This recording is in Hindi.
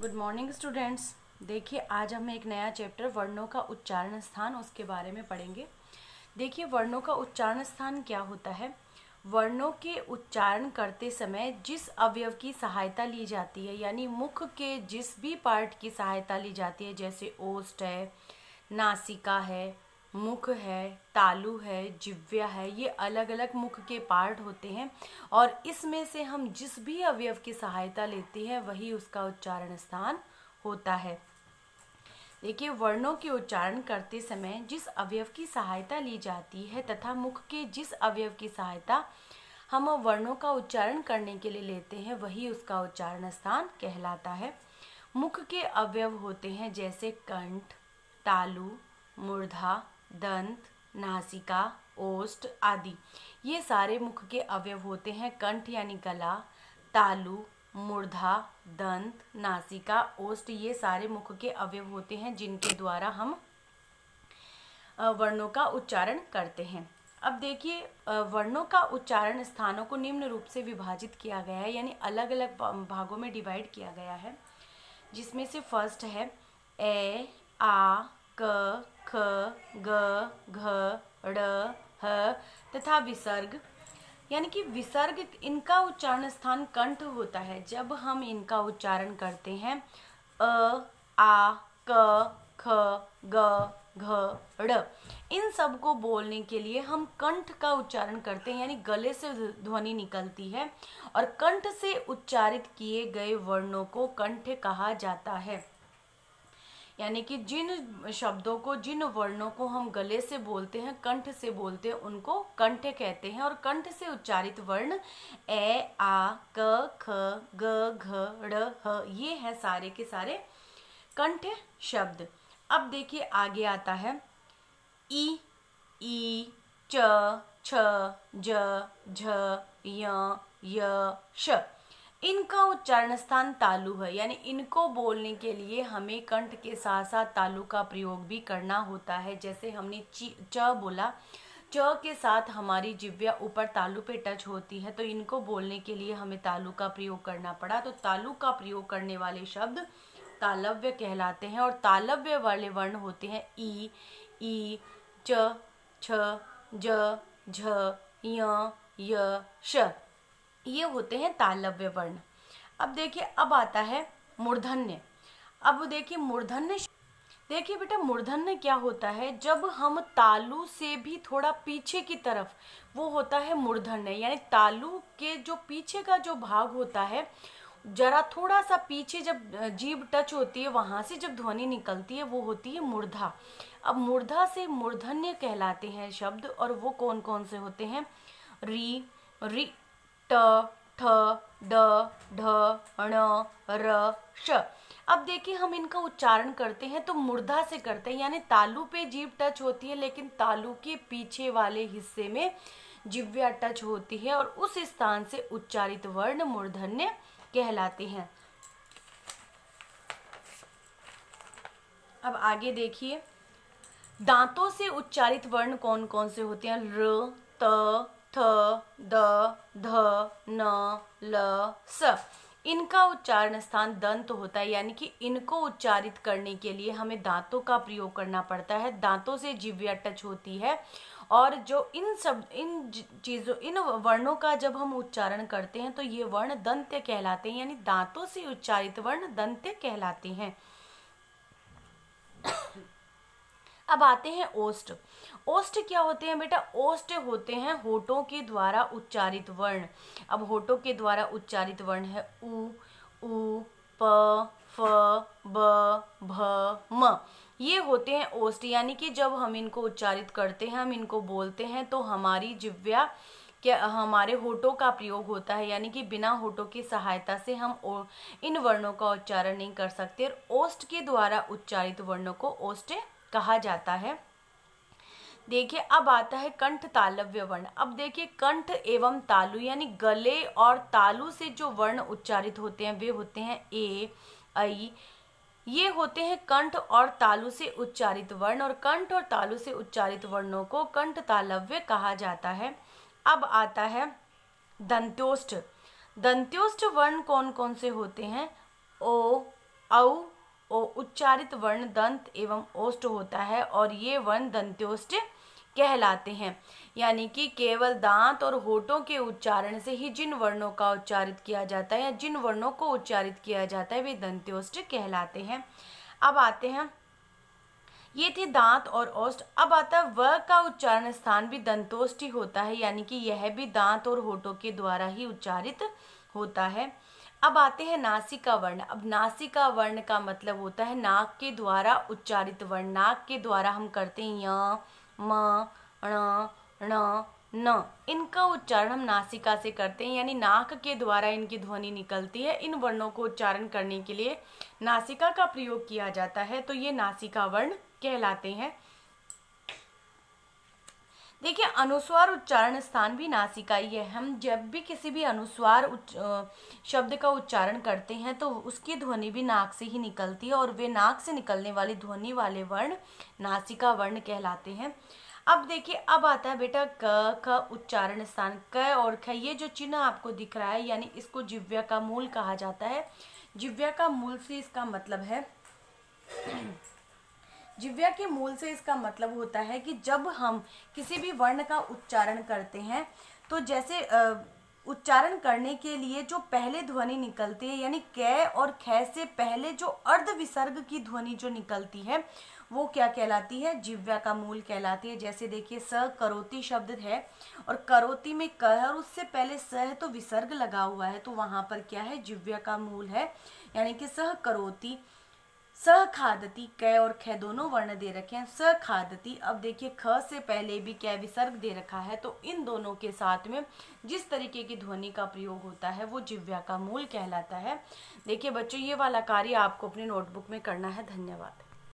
Good morning students. देखिए आज हम एक नया चैप्टर वर्णों का उच्चारण स्थान उसके बारे में पढ़ेंगे। देखिए वर्णों का उच्चारण स्थान क्या होता है। वर्णों के उच्चारण करते समय जिस अवयव की सहायता ली जाती है, यानी मुख के जिस भी पार्ट की सहायता ली जाती है, जैसे ओष्ठ है, नासिका है, मुख है, तालु है, जिह्वा है, ये अलग अलग मुख के पार्ट होते हैं और इसमें से हम जिस भी अवयव की सहायता लेते हैं वही उसका उच्चारण स्थान होता है। देखिए वर्णों के उच्चारण करते समय जिस अवयव की सहायता ली जाती है तथा मुख के जिस अवयव की सहायता हम वर्णों का उच्चारण करने के लिए लेते हैं वही उसका उच्चारण स्थान कहलाता है। मुख के अवयव होते हैं जैसे कंठ, तालु, मूर्धा, दंत, नासिका, ओष्ठ आदि। ये सारे मुख के अवयव होते हैं। कंठ यानी गला, तालु, मूर्धा, दंत, नासिका, ओष्ठ, ये सारे मुख के अवयव होते हैं जिनके द्वारा हम वर्णों का उच्चारण करते हैं। अब देखिए वर्णों का उच्चारण स्थानों को निम्न रूप से विभाजित किया गया है, यानी अलग अलग भागों में डिवाइड किया गया है, जिसमें से फर्स्ट है ए, आ, क, ख, ग, घ, ड़, ह तथा विसर्ग। यानी कि विसर्ग इनका उच्चारण स्थान कंठ होता है। जब हम इनका उच्चारण करते हैं अ, आ, क, ख, ग, घ, ड़, इन सब को बोलने के लिए हम कंठ का उच्चारण करते हैं, यानी गले से ध्वनि निकलती है और कंठ से उच्चारित किए गए वर्णों को कंठ कहा जाता है। यानी कि जिन शब्दों को, जिन वर्णों को हम गले से बोलते हैं, कंठ से बोलते हैं, उनको कंठ कहते हैं। और कंठ से उच्चारित वर्ण ए, आ, क, ख, ग, घ, ड़, ह, ये हैं सारे के सारे कंठ शब्द। अब देखिए आगे आता है ई, च, छ, ज, झ, य, श। इनका उच्चारण स्थान तालु है, यानी इनको बोलने के लिए हमें कंठ के साथ साथ तालु का प्रयोग भी करना होता है। जैसे हमने च बोला, च के साथ हमारी जिह्वा ऊपर तालु पे टच होती है, तो इनको बोलने के लिए हमें तालु का प्रयोग करना पड़ा। तो तालु का प्रयोग करने वाले शब्द तालव्य कहलाते हैं और तालव्य वाले वर्ण होते हैं ई, च, छ, ज, झ, य, श। ये होते हैं तालव्य वर्ण। अब देखिए अब आता है मूर्धन्य। अब देखिए मूर्धन्य, देखिए बेटा मूर्धन्य क्या होता है, जब हम तालु से भी थोड़ा पीछे की तरफ, वो होता है मूर्धन्य। यानी तालु के जो पीछे का जो भाग होता है, जरा थोड़ा सा पीछे जब जीभ टच होती है वहां से जब ध्वनि निकलती है वो होती है मूर्धा। अब मूर्धा से मूर्धन्य कहलाते हैं शब्द, और वो कौन कौन से होते हैं, री, ट, ठ, ड, ढ, ण, र, श। अब देखिए हम इनका उच्चारण करते हैं तो मूर्धा से करते हैं, यानी तालु पे जीभ टच होती है लेकिन तालु के पीछे वाले हिस्से में जिह्वा टच होती है और उस स्थान से उच्चारित वर्ण मूर्धन्य कहलाते हैं। अब आगे देखिए दांतों से उच्चारित वर्ण कौन कौन से होते हैं, र, त, थ, द, ध, न, ल, स। इनका उच्चारण स्थान दंत होता है, यानी कि इनको उच्चारित करने के लिए हमें दांतों का प्रयोग करना पड़ता है। दांतों से जिह्वा टच होती है और जो इन वर्णों का जब हम उच्चारण करते हैं तो ये वर्ण दंत्य कहलाते हैं, यानी दांतों से उच्चारित वर्ण दंत्य कहलाते हैं। अब आते हैं ओष्ठ। ओष्ठ क्या होते हैं बेटा, ओष्ठ होते हैं होठों के द्वारा उच्चारित वर्ण। अब होठों के द्वारा उच्चारित वर्ण है उ, प, फ, ब, भ, म। ये होते हैं ओष्ठ, यानी कि जब हम इनको उच्चारित करते हैं, हम इनको बोलते हैं तो हमारी जिह्वा क्या, हमारे होठों का प्रयोग होता है, यानी कि बिना होठों की सहायता से हम इन वर्णों का उच्चारण नहीं कर सकते। ओष्ठ के द्वारा उच्चारित वर्णों को ओष्ठ कहा जाता है। देखिए अब आता है कंठ तालव्य वर्ण। अब देखिए कंठ एवं तालु, यानी गले और तालु से जो वर्ण उच्चारित होते हैं वे होते हैं ए, ऐ। ये होते हैं कंठ और तालु से उच्चारित वर्ण, और कंठ और तालु से उच्चारित वर्णों को कंठ तालव्य कहा जाता है। अब आता है दंत्योष्ठ। दंत्योष्ठ वर्ण कौन कौन से होते हैं, ओ, उच्चारित वर्ण दंत एवं ओष्ठ होता है और ये वर्ण दंत्योष्ठ कहलाते हैं। यानी कि केवल दांत और होठों के उच्चारण से ही जिन वर्णों का उच्चारित किया जाता है या जिन वर्णों को उच्चारित किया जाता है वे दंत्योष्ठ कहलाते हैं। अब आते हैं, ये थे दांत और ओष्ठ। अब आता है व का उच्चारण स्थान भी दंतोष्ठ ही होता है, यानी कि यह भी दांत और होठों के द्वारा ही उच्चारित होता है। अब आते हैं नासिका वर्ण। अब नासिका वर्ण का मतलब होता है नाक के द्वारा उच्चारित वर्ण। नाक के द्वारा हम करते हैं य, म, ण, ण, न। इनका उच्चारण हम नासिका से करते हैं, यानी नाक के द्वारा इनकी ध्वनि निकलती है। इन वर्णों को उच्चारण करने के लिए नासिका का प्रयोग किया जाता है, तो ये नासिका वर्ण कहलाते हैं। देखिए, अनुस्वार उच्चारण स्थान भी नासिका ही है। हम जब भी किसी भी अनुस्वार शब्द का उच्चारण करते हैं तो उसकी ध्वनि भी नाक से ही निकलती है और वे नाक से निकलने वाली ध्वनि वाले वर्ण नासिका वर्ण कहलाते हैं। अब देखिए, अब आता है बेटा क का उच्चारण स्थान। क और ख, ये जो चिन्ह आपको दिख रहा है, यानी इसको जिह्वा का मूल कहा जाता है। जिह्वा का मूल से इसका मतलब है जिह्वा के मूल से इसका मतलब होता है कि जब हम किसी भी वर्ण का उच्चारण करते हैं तो जैसे उच्चारण करने के लिए जो पहले ध्वनि निकलती है, यानी क और ख से पहले जो अर्ध विसर्ग की ध्वनि जो निकलती है वो क्या कहलाती है? जिह्वा का मूल कहलाती है। जैसे देखिए, स करोति शब्द है और करोति में क है और उससे पहले स है तो विसर्ग लगा हुआ है, तो वहां पर क्या है? जिह्वा का मूल है, यानी कि सह करोति, स खादती। क और ख दोनों वर्ण दे रखे हैं, स खादती। अब देखिए, ख से पहले भी क्या विसर्ग दे रखा है, तो इन दोनों के साथ में जिस तरीके की ध्वनि का प्रयोग होता है वो जिह्वा का मूल कहलाता है। देखिए बच्चों, ये वाला कार्य आपको अपनी नोटबुक में करना है। धन्यवाद।